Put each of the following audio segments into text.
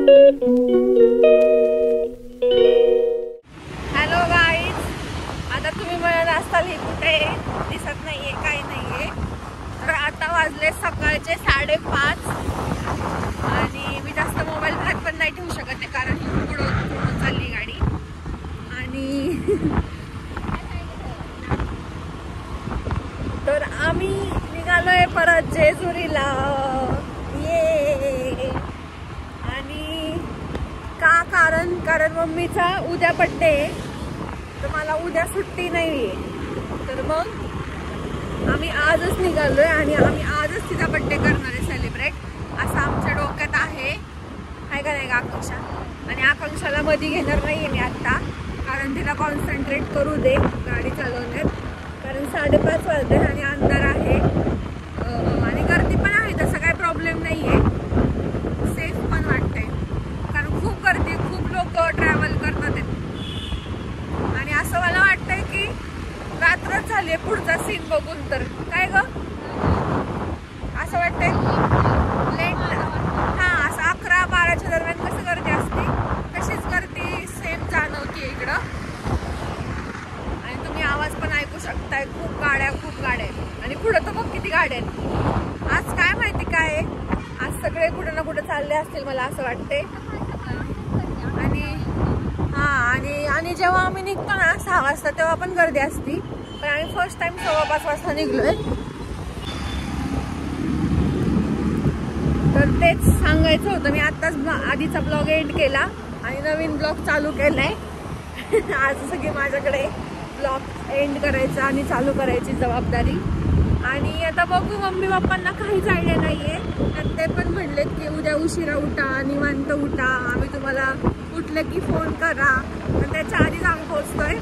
Hello guys, आता तुम्ही म्हणत असताल ही कुठे दिसत नाहीये, काही नाहीये. तर आता वाजले सकाळचे 5:30 आणि मी जास्त मोबाईल हात पण नाही ठेवू शकत आहे कारण पुढं चालली गाडी. आणि तर आम्ही निघालोय परत जेजुरीला. ये आणि कारण मम्मीचा उद्या बर्थडे आहे, तर मला उद्या सुट्टी नाहीये. तर मग आम्ही आजच निघालोय आणि आम्ही आजच तिचा बर्थडे करणार आहे सेलिब्रेट, असं आमच्या डोक्यात आहे का नाही आकांक्षा. आणि आकांक्षाला मध्ये घेणार नाहीये मी आत्ता, कारण तिला कॉन्सन्ट्रेट करू दे गाडी चालवण्यात. कारण 5:30 वाजले आणि अंधार आहे आणि गर्दी पण आहे, तसं काही प्रॉब्लेम नाहीये. सेफ पण वाटतंय कारण खूप गर्दी, खूप लोक ट्रॅव्हल करतात आहेत. आणि असं मला वाटतंय की रात्रच झाली पुढचा सीन बघून. तर काय ग असं वाटतंय लेट, हां असं 11-12च्या दरम्यान कसं गर्दी असते तशीच गर्दी सेम जाणवते इकडं. आणि तुम्ही आवाज पण ऐकू शकताय, खूप गाड्या आणि पुढं तर बघ किती गाड्या आहेत. आज काय माहिती काय आज सगळे कुठे ना कुठे चालले असतील मला असं वाटते. आणि जेव्हा आम्ही निघतो ना 6 वाजता तेव्हा पण गर्दी असती, पण आम्ही फर्स्ट टाइम 5:15 वाजता निघलोय. तर तेच सांगायचं होतं. मी आत्ताच आधीचा ब्लॉग एंड केला आणि नवीन ब्लॉग चालू केलाय. आज सगळी माझ्याकडे ब्लॉग एंड करायचा आणि चालू करायची जबाबदारी. आणि आता बघू, मम्मी पप्पांना काहीच आयडिया नाहीये. तर ते पण म्हणलेत की उद्या उशिरा उठा, निवांत उठा, आम्ही तुम्हाला उठलं की फोन करा. पण त्याच्या आधीच आम्ही पोहोचतोय,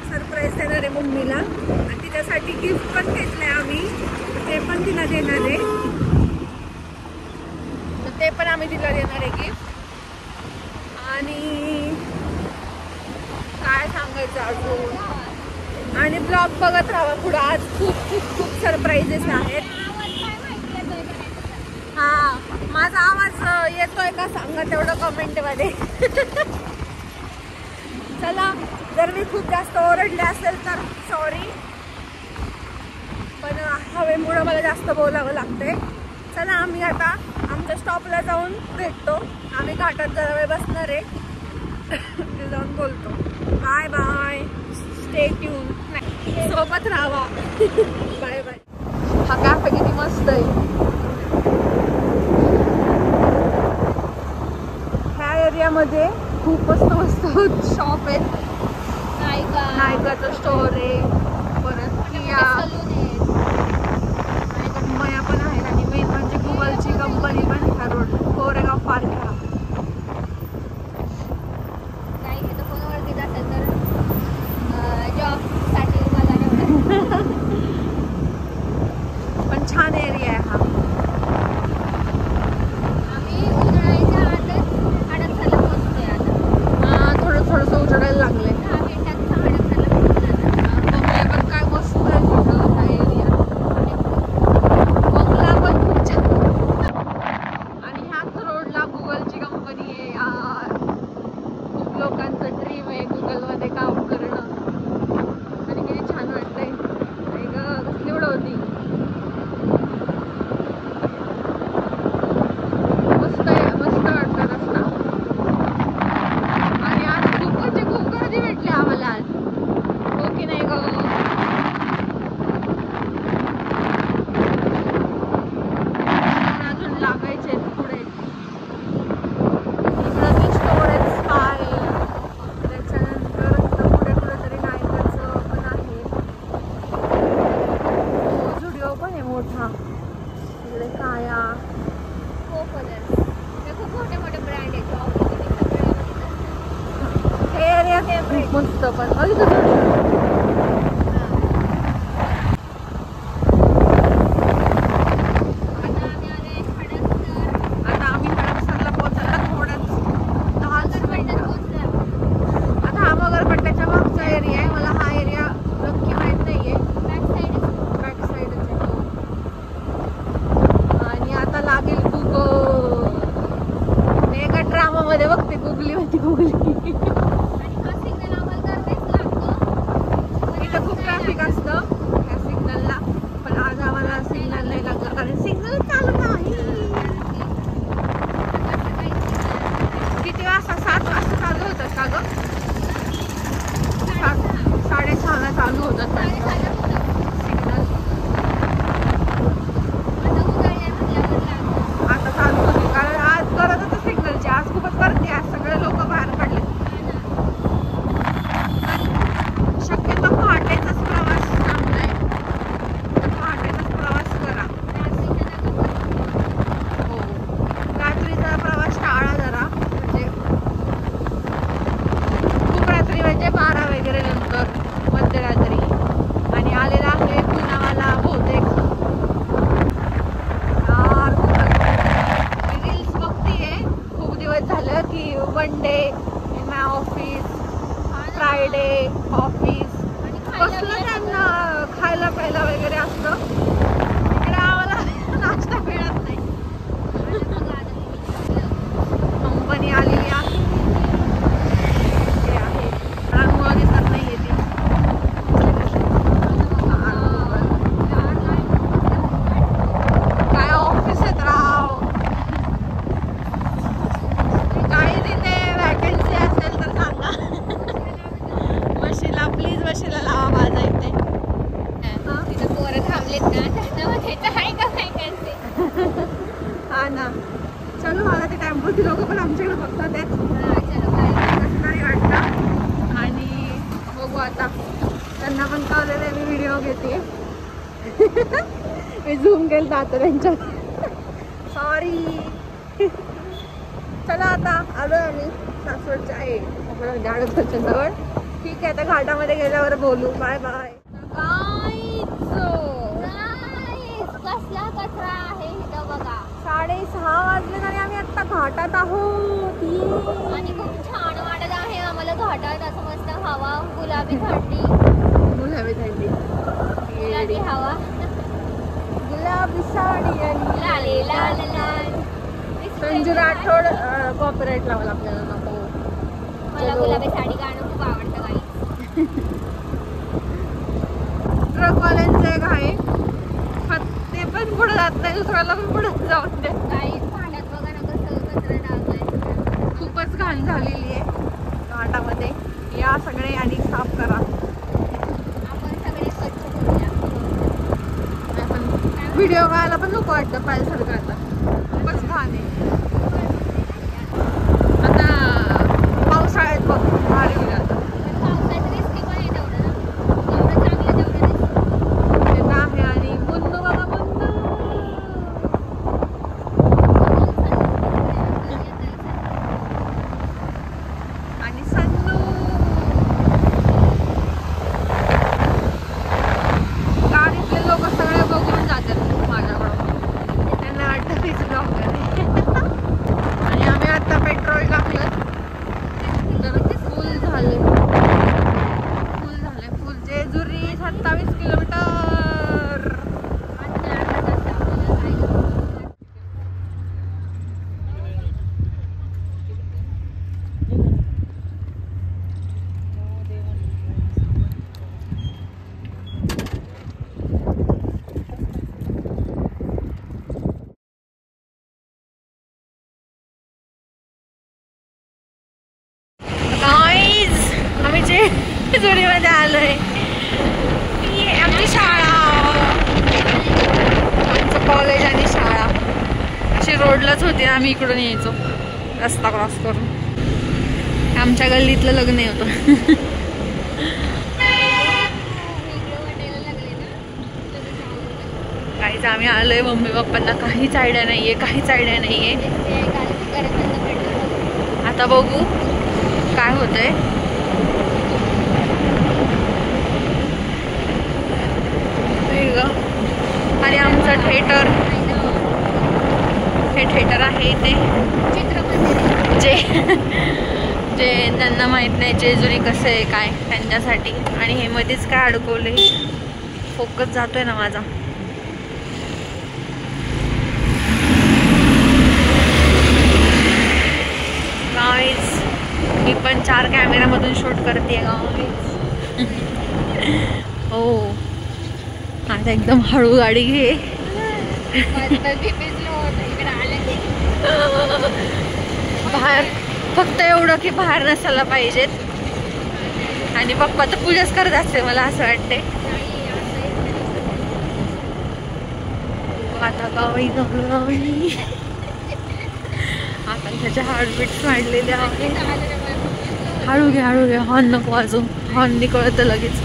सरप्राईज देणार आहे मम्मीला. आणि तिच्यासाठी गिफ्ट पण घेतलंय आम्ही, ते पण तिला देणार आहे. तर ते पण आम्ही तिला देणार आहे गिफ्ट. आणि काय सांगायचं अजून, आणि ब्लॉग बघत राहा पुढं. आज खूप सरप्राईजेस आहेत. हा, माझा आवाज येतोय का सांगा तेवढं कमेंट मध्ये. चला, जर मी खूप जास्त ओरडले असेल तर सॉरी, पण हवेमुळं मला जास्त बोलावं लागतंय. चला, आम्ही आता आमच्या स्टॉपला जाऊन भेटतो. आम्ही घाटात जरा वेळ बसणार आहे, ते जाऊन बोलतो. बाय बाय, स्टे ट्यून, सोबत राहा. Bye bye. हा कॅफे किती मस्त आहे. ह्या एरियामध्ये खूप मस्त शॉप आहेत. नायकाचं स्टोर आहे, परत किया मया पण आहे. आणि मेन म्हणजे गुगलची कंपनी पण ह्या रोड कोरेगाव पार्क ह्या. पण छान एरिया आहे हा. आम्ही उजळायच्या आधीच पोहोचतोय आता. थोडंसं उजडायला लागले. पण काय मस्त आहे एरिया. बंगला पण खूप छान. आणि ह्याच रोडला गुगलची कंपनी आहे यार. खूप लोकांचं ड्रीम आहे गुगलमध्ये काम करणं. आणि किती छान वाटतंय. कसली उडवती मस्त वाटतं रस्ता. आणि आज खूप गर्दी भेटली आम्हाला आज, हो की नाही ग. अजून लागायचे पुढे. इकडं स्टोरेज स्पा आहे, त्याच्यानंतर पुढे कुठेतरी नायकाचं पण आहे. झुडिओ पण आहे मोठा. इकडे काया, खूप मोठे ब्रँड आहेत. हे एरिया खूप मस्त. पण आता आम्ही हडपसरला पोहोचायला थोडंच 10 मिनिटं. आता हा मगरपट्ट्याच्या मागचा एरिया आहे. मला हा एरिया नक्की माहित नाहीये. बॅक साईडच आहे. आणि आता लागेल खूप मेगा ड्रामा झालं की one day in my office, Friday office, कसलं त्यांना खायला प्यायला वगैरे असतं. इकडे आम्हाला नाश्ता मिळत नाही. कंपनी आलेली आहे, रानमुळं दिसत नाही येते. काय ऑफिस आहेत राव. काही तिथे वॅकन्सी असेल तर सांगा. वशिला प्लीज, वशिला लावा माझा इथे. तिथं पोरं थांबलेत ना, त्यांना म्हणायचं आहे का वॅकन्सी. हा ना. चलो, मला ते टेम्पोची लोक पण आमच्याकडे बघतात आहेत. कसं नाही वाटतं. आणि बघू आता, त्यांना पण कळलेलं आहे मी व्हिडिओ घेते. मी झूम केलं आता त्यांच्या. सॉरी. चला आता आलोय आम्ही सासवडच्या आहे झाडपरच्या जवळ. ठीक आहे, आता घाटामध्ये गेल्यावर बोलू. Bye bye. कसला कचरा आहे इथं बघा. 6:30 वाजले आणि आम्ही आता घाटात आहोत. आणि खूप छान वाटत आहे आम्हाला घाटात. असं मस्त हवा, गुलाबी थंडी, गुलाबी थंडी, गुलाबी हवा, गुलाबी साडी आणि लाले लाल लाल. संजू राठोड कॉपीराइट लावला आपल्याला. नको. मला गुलाबी साडी गाणं खूप आवडतं काही. ट्रकवाल्यांचं एक आहे, ते पण पुढे जात नाही, दुसऱ्याला पण पुढे जाऊन दे. काही पाण्यात बघा ना कसं कचरा टाकलाय. खूपच घाण झालेली आहे घाटामध्ये. या सगळे आणि साफ करा. आपण सगळे स्वच्छ करूया. व्हिडिओ करायला पण नको वाटतं पाहिल्यासारखं. आता खूपच घाण आहे. आता पावसाळ्यात बघ भारी होईल. आता पावसाचं रिस्की पण आहे तेवढं ना. जेवढं चांगलं तेवढं रिस्की. ते तर आहे. आणि मुन्नू बघा, मुन्नू. आणि सन्नू. गाडीतले लोक सगळे बघून जातात माझ्याकडं. त्यांना वाटतं तीच ब्लॉगर आहे. आणि आम्ही आता पेट्रोल टाकलं तर फुल झाले. फुल जेजुरी 27 किलोमीटर. आम्ही जेजुरीमध्ये आलोय. आमची शाळा, आमचं कॉलेज आणि शाळा अशी रोडलाच होती. आम्ही इकडून यायचो रस्ता क्रॉस करून. आमच्या गल्लीतलं लग्न होतं. काहीच आम्ही आलोय. मम्मी पप्पांना काहीच आयडिया नाहीये, काहीच आयडिया नाहीये. आता बघू काय होतंय. आणि आमचं थिएटर, हे थिएटर आहे ते जे त्यांना माहित नाही जेजुरी कसं आहे काय त्यांच्यासाठी. आणि हे मध्येच काय अडकवले. फोकस जातोय ना माझा. गाईज मी पण 4 कॅमेरामधून शूट करते गाईज. हो, आता एकदम हळू गाडी घे. बाहेर फक्त एवढं की बाहेर नसायला पाहिजेत. आणि पप्पा तर पूजाच करत असते मला असं वाटते. आता गावी गावी आकांक्षाच्या हार्टबीट्स वाढलेले आहे. हळू घे, हॉर्न नको वाजू. हॉर्न कळतं लगेच.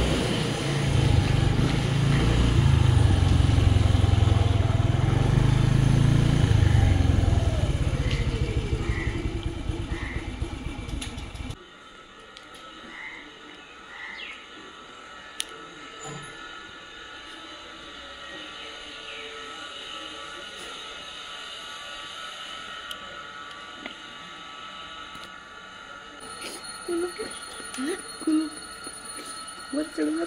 संध्याला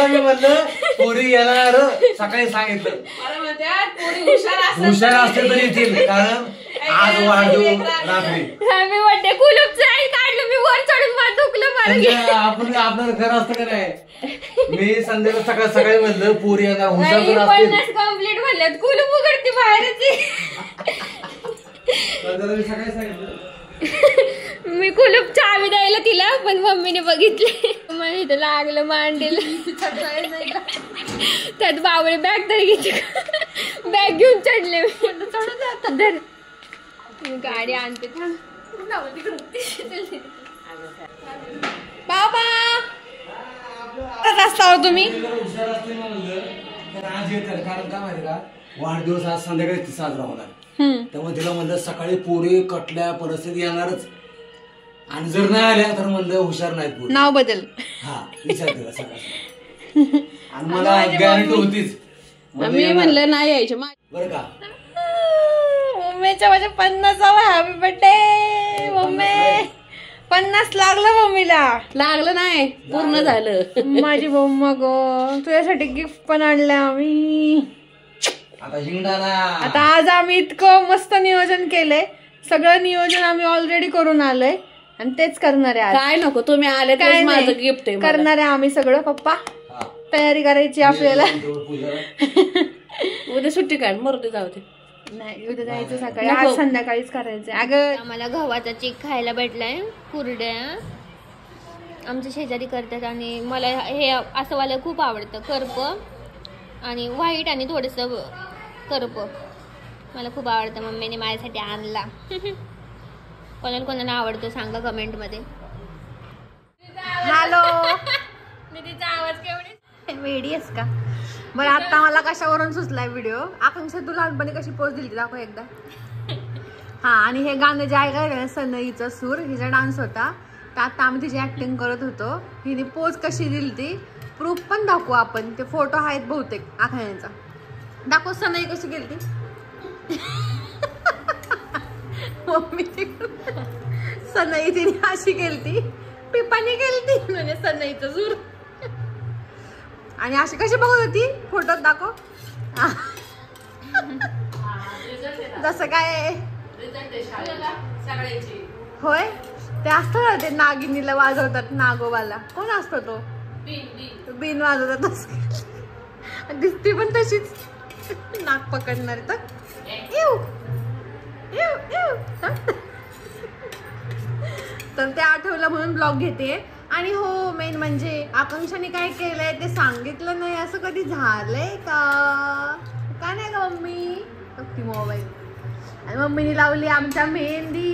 मी म्हणलं पोरी येणार सकाळी सांगितलं हुशार असते तरी येतील कारण आज वाढदिवस रात्री हॅपी बर्थडे कुलूप काढलं मी वर चढून मला दुखलं आपण आपलं घर असतं का नाही. मी संध्याला सकाळी म्हणलं पोरी येणार हुशार तर असते कम्प्लीट म्हणल्यात कुलूप उघडते बाहेरच. संध्याला मी सकाळी सांगितलं मी कुलूप चावी द्यायला तिला पण मम्मीने बघितले मला इथं लागलं मांडीला. त्यात बावळे बॅग तरी घ्यायची बॅग घेऊन चढले धर गाडी आणते बाबा रस्त्यावर तुम्ही हुशार असते म्हणलं आज येतात कारण काय माहिती का वाढदिवस आज संध्याकाळी साजरा होणार. त्यामुळे तिला म्हणलं सकाळी पोरी कटल्या परिस्थिती येणारच आणि जर नाही आल्या तर म्हणलं हुशार नाही पोरी नाव बदल. हा विचार केला सकाळी आणि मला गॅरंटी होतीच मी म्हणलं नाही यायचं बरं का. मम्मीच्या माझ्या 50वा हॅपी बर्थडे मम्मी. 50 लागलं मम्मीला. लागलं नाही पूर्ण झालं. माझी मम्मा ग तुझ्यासाठी गिफ्ट पण आणलं आम्ही. आता हिंगडाना आता आज आम्ही इतकं मस्त नियोजन केलंय. सगळं नियोजन आम्ही ऑलरेडी करून आलोय आणि तेच करणार आहे. काय नको तुम्ही आले काय माझं गिफ्ट आहे करणार आहे आम्ही सगळं. पप्पा तयारी करायची आपल्याला. उद्या सुट्टी काढ मरुदे जाऊ दे. नाही उद्या जायचं सकाळी आज संध्याकाळीच करायचंय. अगं आम्हाला गव्हाचा चिक खायला भेटलाय कुरड्या आमच्या शेजारी करतात आणि मला हे असं वाला खूप आवडतं. करप आणि व्हाईट आणि थोडंसं करप मला खूप आवडतं. मम्मीने माझ्यासाठी आणला. कोणाला कोणाला आवडतो सांगा कमेंटमध्ये. हॅलो मी तिचा आवाज केवढे वेडी आहेस का. बरं आता मला कशावरून सुचलाय व्हिडिओ. आकांक्षा तू लहानपणी कशी पोच दिली दाखव एकदा. हा आणि हे गाणं जे ऐकायला सनईचा सूर हिचा डान्स होता तर आता आम्ही तिची ऍक्टिंग करत होतो. हिने पोच कशी दिली ती प्रूफ पण दाखवू आपण. ते फोटो आहेत बहुतेक आखाण्याचा. दाखव सनई कशी गेली ती. मम्मी सनई तिने अशी गेलती पिपानी गेलती म्हणजे सनईचं सूर आणि अशी कशी बघत होती फोटोत दाखव. जसं काय होय ते असतं ना ते नागिनीला वाजवतात नागोबाला. कोण असतो तो बीन वाजवतात तसं दिसती पण तशीच नाक पकडणार तर तर ते आठवलं म्हणून ब्लॉग घेते. आणि हो मेन म्हणजे आकांक्षाने काय केलंय ते सांगितलं नाही असं कधी झालंय का नाही का मम्मी. ती मोबाईल आणि मम्मीने लावली आमच्या मेहंदी.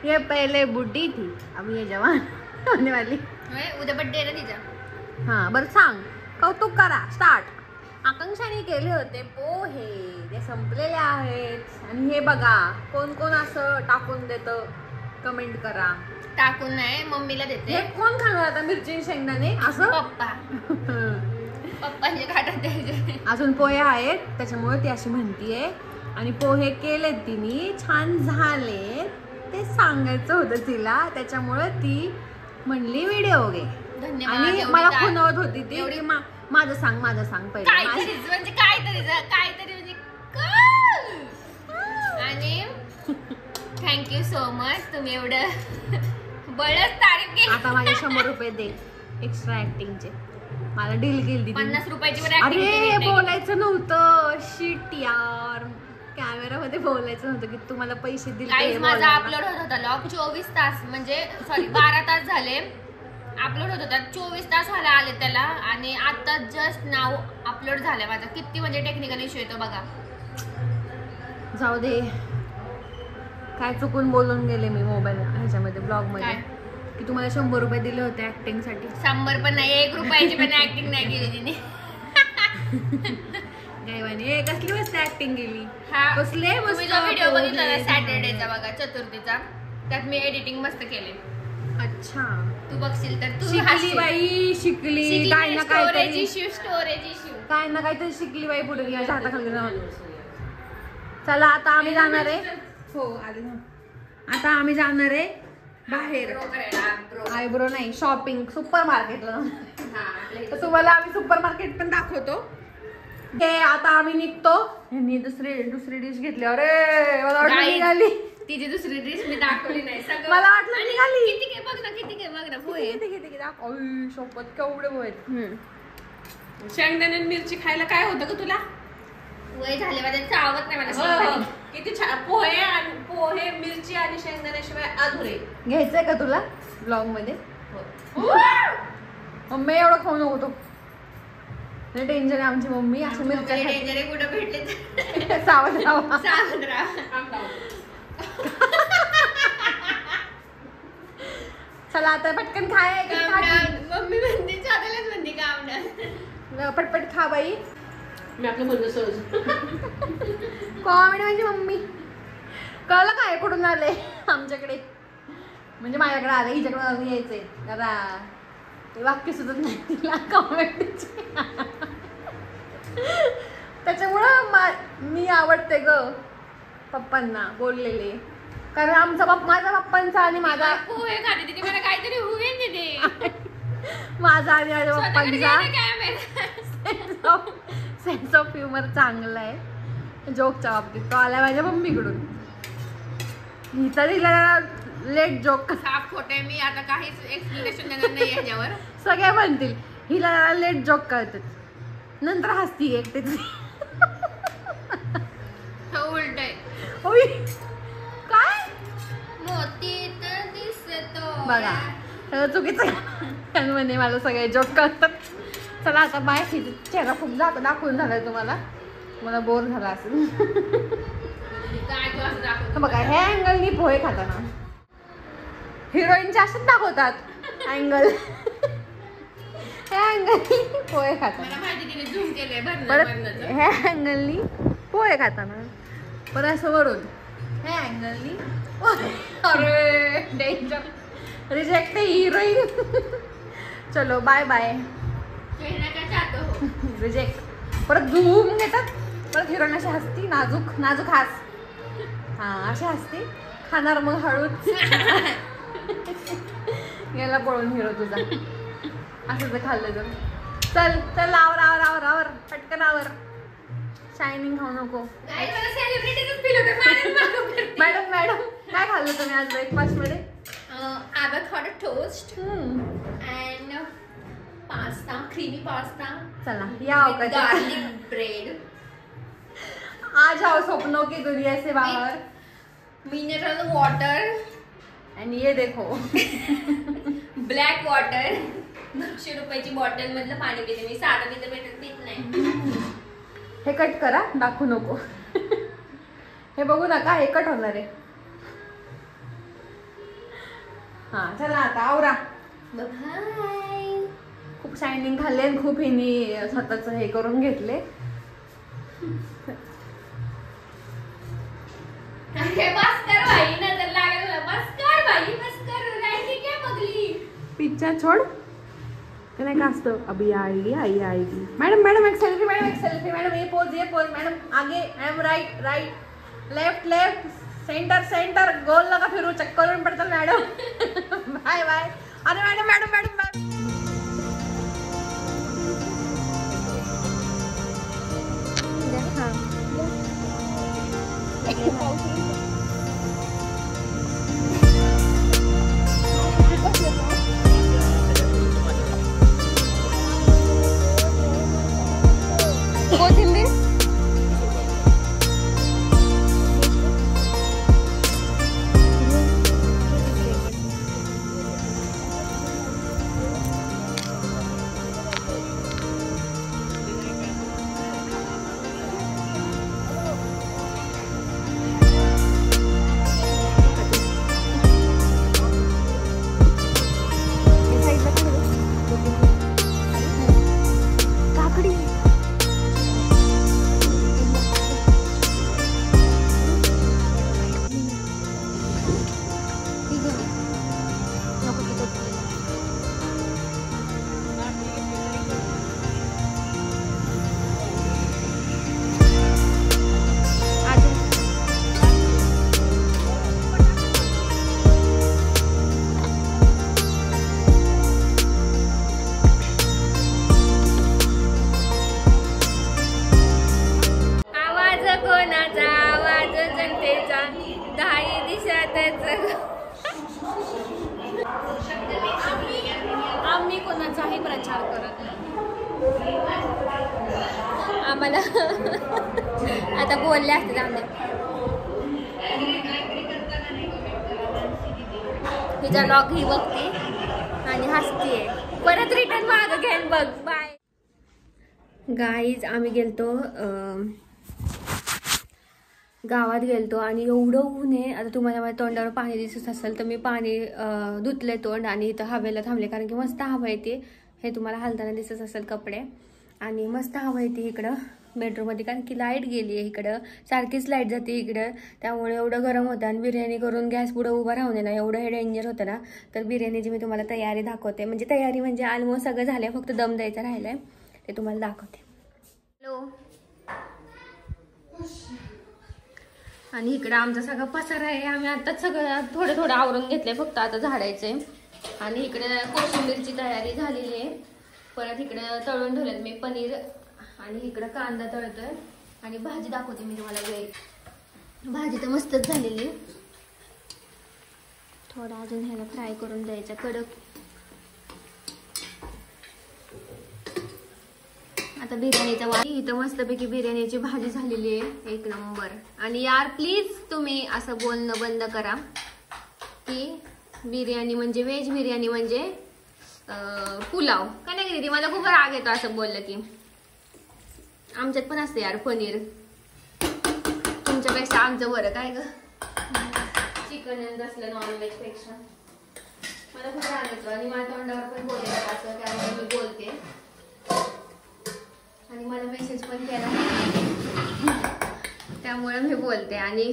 ये पहले बुड्ढी थी अब ये जवान होने वाली. उद्या बर्थडे आहे ना तिचा. हा बरं सांग कौतुक करा स्टार्ट. आकांक्षाने केले होते पोहे ते संपलेले आहेत आणि हे बघा कोण कोण असं टाकून देतं कमेंट करा. टाकून नाही मम्मीला देते. हे कोण खाणार आता मिरची शेंगदाणे असं. पप्पा पप्पांचे खातात द्यायचे. अजून पोहे आहेत त्याच्यामुळे ती अशी म्हणतीये. आणि पोहे केलेत तिने छान झाले ते सांगायचं होतं तिला त्याच्यामुळे ती म्हणली व्हिडिओ घे. आणि मला खुणवत होती ती एवढी माझं सांग पहिले. काहीतरी म्हणजे आणि थँक्यू सो मच तुम्ही एवढं बळच तारीफ केली. आता माझे 100 रुपये दे एक्स्ट्रा ऍक्टिंगचे. मला डील केली 50 रुपयाची. अरे बोलायचं नव्हतं शिट यार. कॅमेरामध्ये बोलायचं नव्हतं की तुम्हाला पैसे दिले. माझा अपलोड होत होता लॉग 24 तास म्हणजे सॉरी 12 तास झाले अपलोड होत होता. 24 तास व्हायला आले त्याला आणि आता जस्ट नाव अपलोड झालाय माझा. किती म्हणजे टेक्निकल इश्यू येतो बघा. जाऊ दे काय चुकून बोलून गेले मी मोबाईल ह्याच्यामध्ये ब्लॉग मध्ये की तुम्हाला 100 रुपये दिले होते ऍक्टिंग साठी. 100 पण नाही 1 रुपयाची पण ऍक्टिंग नाही केली तिने. गायवाने कसली मस्त ऍक्टिंग केली. हा कसले मस्त तुम्ही जो व्हिडिओ बघितला ना पोहे. सॅटर्डेचा बघा चतुर्थीचा त्यात मी एडिटिंग मस्त केले. अच्छा तू बघशील तर तू शिकली बाई शिकली काय ना काहीतरी स्टोरेज इश्यू काय ना काहीतरी शिकली बाई पुढे माझ्या हाताखाली जाऊन. चला आता आम्ही जाणार आहे. हो आले ना. आता आम्ही जाणार आहे बाहेर आयब्रो नाही शॉपिंग सुपर मार्केटला. तर तुम्हाला आम्ही सुपर मार्केट पण दाखवतो. हे आता आम्ही निघतो. यांनी दुसरी डिश घेतली. अरे मला वाटलं निघाली. तिची दुसरी डिश मी दाखवली नाही सगळं मला वाटलं निघाली. किती काय बघ ना पोहे किती दाखव शोपत केवढे पोहे. शेंगदाणे आणि मिरची खायला काय होतं का तुला? वय झाले माझ्या चावत नाही मला शेंगदाणे. किती छान पोहे मिरची आणि शेंगदाण्याशिवाय अधुरे. घ्यायचंय का तुला ब्लॉग मध्ये? मम्मी एवढं खाऊ नको तो. टेन्शन आहे आमची मम्मी अशा मिरच्या डेंजर कुठं भेटले सावध राहा. सावध राहा. चला आता पटकन खाय. मम्मी म्हणते चालेलच म्हणते काम डाऊन. पटपट खा बाई. मी आपलं म्हणलं सहज. कॉमेडी म्हणजे मम्मी कळलं काय कुठून आले आमच्याकडे म्हणजे माझ्याकडे आले हिच्याकडे यायचंय जरा ते वाक्य सुचत नाही तिला कॉमेडीचे. त्याच्यामुळं मी आवडते ग पप्पांना बोललेले. कारण माझ्या पप्पांचा आणि माझा पोहे खाते तिथे मला काहीतरी होईल तिथे माझा आणि माझ्या पप्पांचा कॅमेरा सेन्स ऑफ ह्युमर चांगला आहे. जोकच्या बाबतीत तो आलाय माझ्या मम्मीकडून. हिचा तिला लेट जोक साफ खोटे मी आता काहीच एक्सप्लेनेशन देणार नाही ह्याच्यावर. सगळ्या म्हणतील हिला लेट जोक कळतात नंतर हसती एकटेच. उलट आहे काय मोती तर दिसतो बघा सगळं चुकीचं म्हणे मला सगळे जोक कळतात. चला आता बाय. चेहरा खूप दाखवून झालाय तुम्हाला बोर झाला असेल. काय तू असं दाखव बघा ह्या अँगलनी पोहे खाताना हिरोईनच्या असंच दाखवतात अँगल. ह्या अँगलनी पोहे खाताना मला माहिती तिने झूम केलंय परत ह्या अँगलनी पोहे खाताना परत असं वरून ह्या अँगलनी. अरे डेंजर रिजेक्ट हिरोईन. चलो बाय बाय. रिजेक्ट. परत झूम घेतात परत हिरोईन अशी हसती नाजूक हास. हा अशी हसती खाणार मग हळूच गेला पळून हिरो तुझा. असं तर खाल्लं तर चल आवर पटकन आवर. शायनिंग खाऊ नको. मॅडम काय खाल्लं तुम्ही आज ब्रेकफास्ट मध्ये? avocado toast and pasta, creamy pasta. चला या garlic bread. आ जाओ सपनों की दुनिया से बाहर. Mineral water and ये देखो black water. 200 रुपयाची बॉटल मधलं पाणी पिते मी. साधं पित नाही. हे कट करा दाखवू नको. हे बघू नका हे कट होणार आहे. हा चला आता आवरा. बाय. खूप शायनिंग खाल्ले आणि खूप हिनी स्वतःच हे करून घेतले. बस कर भाई नजर लागेल. बस कर भाई बस कर. राहिली क्या बघली पिक्चर छोड़. ते नाही का असतं अभी आएगी. मैडम एक सेल्फी मैडम ये पोज मैडम आगे. I am right left centre गोल लगा फिर वो चक्कर में पड़ता मैडम. बाय अरे मैडम बाय. कोथिंबीर कोणाचाही प्रचार करत नाही आम्हाला. आता बोलले असते आम्ही. तिचा लॉग ही बघते आणि हसतीये. परत रिटर्न मागं घ्याल बघ. Bye guys. आम्ही गेलतो गावात गेलतो आणि एवढं ऊन आहे. आता तुम्हाला माझ्या तोंडावर पाणी दिसत असेल तर मी पाणी धुतले तोंड आणि इथं हवेला थांबले कारण की मस्त हवा येते. हे तुम्हाला हलताना दिसत असेल कपडे. आणि मस्त हवा येते इकडं बेडरूममध्ये कारण की लाईट गेली आहे इकडं. सारखीच लाईट जाते इकडं. त्यामुळे एवढं गरम होतं आणि बिर्याणी करून गॅस पुढं उभं राहून ना एवढं हे डेंजर होतं ना. तर बिर्याणीची मी तुम्हाला तयारी दाखवते. म्हणजे तयारी म्हणजे ऑलमोस्ट सगळं झालं आहे. फक्त दम द्यायचं राहिलं आहे ते तुम्हाला दाखवते. हॅलो. आणि इकडं आमचा सगळा पसारा आहे. आम्ही आताच सगळं थोडं थोडं आवरून घेतलंय. फक्त आता झाडायचंय. आणि इकडे कोशिंबीरची तयारी झालेली आहे. परत इकडं तळून ठेवलेत मी पनीर आणि इकडं कांदा तळतोय आणि भाजी दाखवते मी तुम्हाला वेळ. भाजी तर मस्तच झालेली. थोडं अजून ह्याला फ्राय करून द्यायचं कडक. आता बिर्याणीचा वाटी. इथं मस्तपैकी बिर्याणीची भाजी झालेली आहे. एक नंबर. आणि यार प्लीज तुम्ही असं बोलणं बंद करा की बिर्याणी म्हणजे व्हेज बिर्याणी म्हणजे पुलाव. का नाही दीदी? मला खूप राग येतो असं बोललं की. आमच्यात पण असते यार पनीर. तुमच्यापेक्षा आमचं बरं काय ग. चिकन असलं नॉनव्हेज पेक्षा मला खूप राग येतो. आणि माझ्या तोंडावर पण बोलायचं असं त्यामुळे मी बोलते. आणि मला मेसेज पण केला त्यामुळे मी बोलते. आणि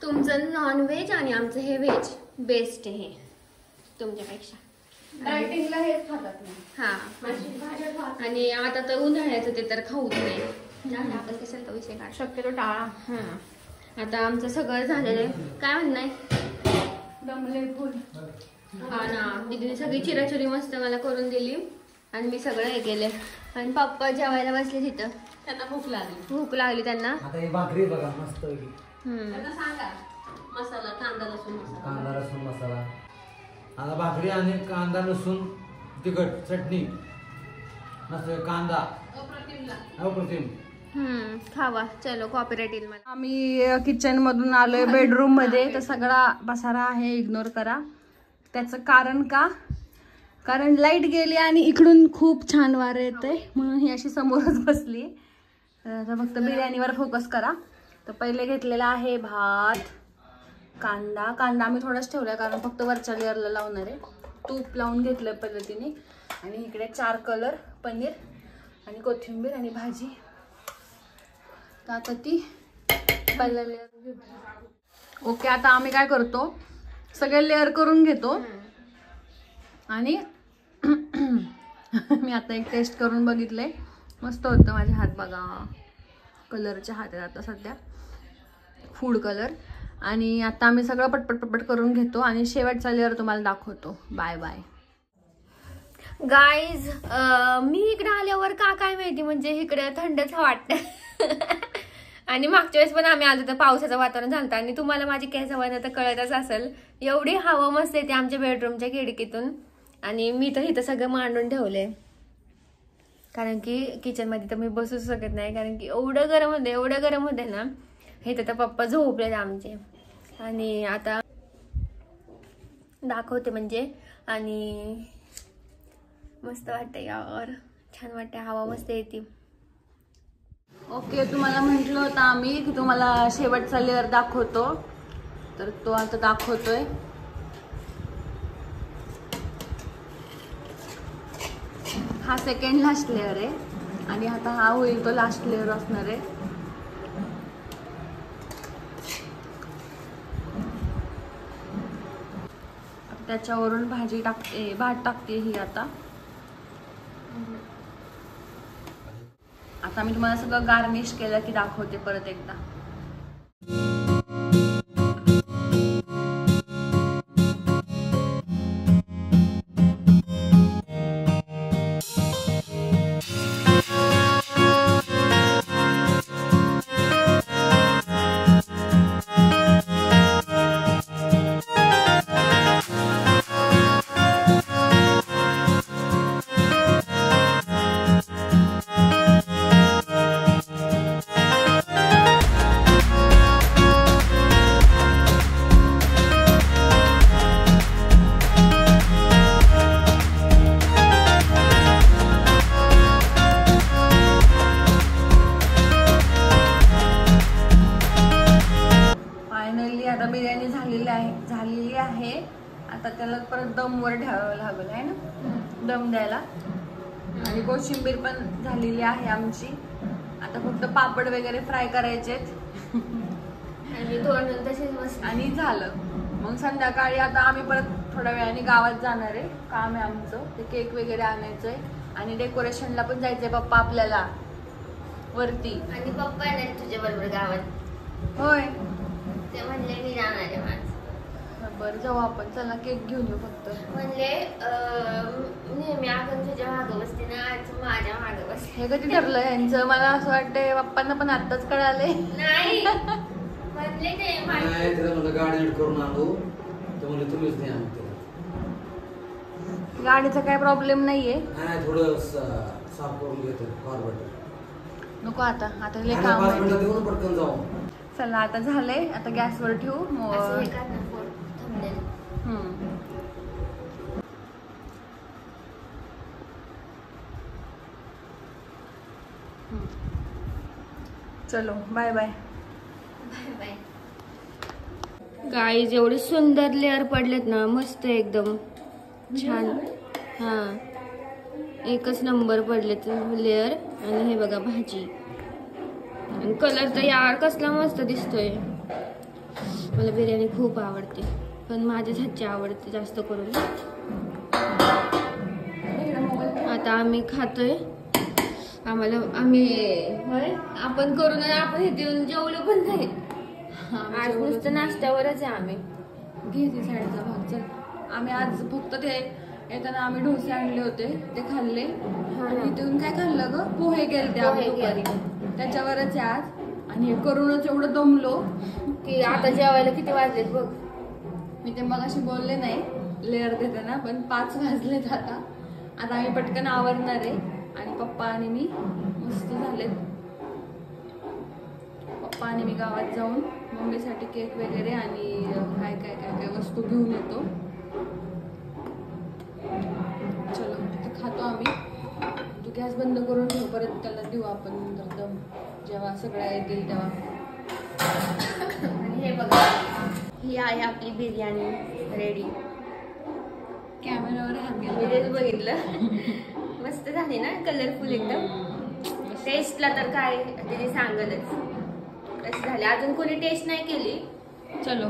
तुमचं नॉनव्हेज आणि आमचं हे व्हेज बेस्ट आहे तुमच्यापेक्षा. डायटिंगला हेच खातात नाही. हा. आणि आता तर उन्हाळ्याचं ते तर खाऊच नाही. आपण कशाला विषय काढ. शक्यतो टाळा. हा. आता आमचं सगळं झालेलं आहे. काय म्हणणं दमले फुल. हा ना. दीदीने सगळी चिराचिरी मस्त मला करून दिली आणि मी सगळं हे केले. आणि पप्पा जेवायला बसले तिथं. त्यांना भूक लागली. भूक लागली त्यांना. आता ही भाकरी बघा मस्त पैकी. त्यांना सांगा मसाला कांदा लसूण मसाला. कांदा लसूण मसाला. आता भाकरी आणि कांदा लसूण तिखट चटणी मस्त कांदा अप्रतिम. खावा. चलो कॉपीराइट येईल मला. आम्ही किचन मधून आलोय बेडरूम मध्ये. तर सगळा पसारा आहे इग्नोर करा. त्याचं कारण का? कारण लाईट गेली आणि इकडून खूप छान वारं येतंय म्हणून ही अशी समोरच बसली. तर फक्त बिर्याणीवर फोकस करा. तर पहिले घेतलेला आहे भात. कांदा आम्ही थोडाच ठेवला कारण फक्त वरच्या लेअरला लावणार आहे. तूप लावून घेतलं पद्धतीने. आणि इकडे 4 कलर पनीर आणि कोथिंबीर आणि भाजी. तर आता ती पहिला लेअर. ओके. आता आम्ही काय करतो सगळे लेअर करून घेतो. आणि मी आता एक टेस्ट करून बघितले. मस्त होतं. माझे हात बघा कलरचे हात आहेत आता सध्या फूड कलर. आणि आता आम्ही सगळं पटपट करून घेतो आणि शेवटचा लेअर तुम्हाला दाखवतो. Bye bye guys. मी इकडे आल्यावर काय माहिती म्हणजे इकडे थंडच वाटतं. आणि मागच्या वेळेस पण आम्ही आलो तर पावसाचं वातावरण झालं आणि तुम्हाला माझी केस हवा तर कळतच असेल. एवढी हवा मस्त येते आमच्या बेडरूमच्या खिडकीतून. आणि मी तर इथं सगळं मांडून ठेवलंय कारण की किचनमध्ये तर मी बसूच शकत नाही कारण की एवढं गरम होते ना. हे तर पप्पा झोपलेत आमचे. आणि आता दाखवते म्हणजे. आणि मस्त वाटतं यार. छान वाटतं. हवा मस्त येते. ओके. तुम्हाला म्हटलं होतं आम्ही की तुम्हाला शेवटचा लेअर दाखवतो. तर तो आता दाखवतोय. हा सेकंड लास्ट लेअर आहे आणि आता हा होईल तो लास्ट लेअर असणार आहे. त्याच्यावरून भात टाकते ही. आता मी तुम्हाला सगळं गार्निश केलं की दाखवते परत एकदा. त्याला परत दमवर ठेवावं लागेल आहे ना, दम द्यायला. आणि कोशिंबीर पण झालेली आहे आमची. आता फक्त पापड वगैरे फ्राय करायचेत आणि थोडं तसेच मस्त. आणि झालं. मग संध्याकाळी आता आम्ही परत थोड्या वेळाने गावात जाणार आहे. काम आहे आमचं, ते केक वगैरे आणायचंय आणि डेकोरेशनला पण जायचंय पप्पा आपल्याला वरती. आणि पप्पा येणार तुझ्या बरोबर गावात. होय, ते म्हणले मी जाणार आहे माझं. बरं जाऊ आपण, चला केक घेऊन येऊ. फक्त म्हणले नेहमी आपण तुझ्या मागं बसते ना, आज माझ्या मागं बसते. हे कधी ठरलं यांचं? मला असं वाटतंय पप्पांना पण आत्ताच कळाले. नाही म्हणले ते नाही, तिला म्हणलं गाडी नीट करून आणू, तर म्हणलं तुम्हीच नाही आणते. गाडीचा काय प्रॉब्लेम नाहीये. नाही, थोडं साफ करून घेतो फॉरवर्ड. नको आता लय काम 5 आहे. मिनिटात येऊन पटकन जाऊ. चला आता झालंय, आता गॅसवर ठेवू. असं हे करणार फोन थांबलेलं. चलो bye bye. Bye bye. Guys एवढे सुंदर लेअर पडलेत ना, मस्त एकदम छान. हा, एकच नंबर पडलेत लेअर. आणि हे बघा भाजी, आणि कलर तर यार कसला मस्त दिसतोय. मला बिर्याणी खूप आवडते, पण माझ्याच हातची आवडते जास्त करून. आता आम्ही खातोय. आपण करून आपण हे देऊन जेवलो पण नाही. आज नुसतं नाश्त्यावरच आहे आम्ही. घेते साईडचा भाग. चल, आम्ही आज फक्त ते येताना आम्ही डोसे आणले होते, ते खाल्ले. आणि इथून काय खाल्लं ग? पोहे केले ते त्याच्यावरच आज. आणि हे करूनच एवढं दमलो की आता जेवायला किती वाजलेत बघ. मी ते मगाशी बोलले नाही लेअर देते ना, पण 5 वाजलेत आता. आम्ही पटकन आवरणार आहे. आणि पप्पा आणि मी मस्त झालेत. पप्पा आणि मी गावात जाऊन मम्मीसाठी केक वगैरे आणि काय काय काय काय वस्तू घेऊन येतो. चलो तिथे खातो आम्ही. तू गॅस बंद करून ठेव, परत त्याला देऊ आपण नंतर दम, जेव्हा सगळ्या येतील तेव्हा. आणि हे बघा, ही आहे आपली बिर्याणी रेडी. कॅमेरावर हात मी तेच बघितलं. मस्त झाली ना, कलरफुल एकदम. टेस्टला तर काय तिने सांगलच कशी झाली. अजून कोणी टेस्ट नाही केली. चलो.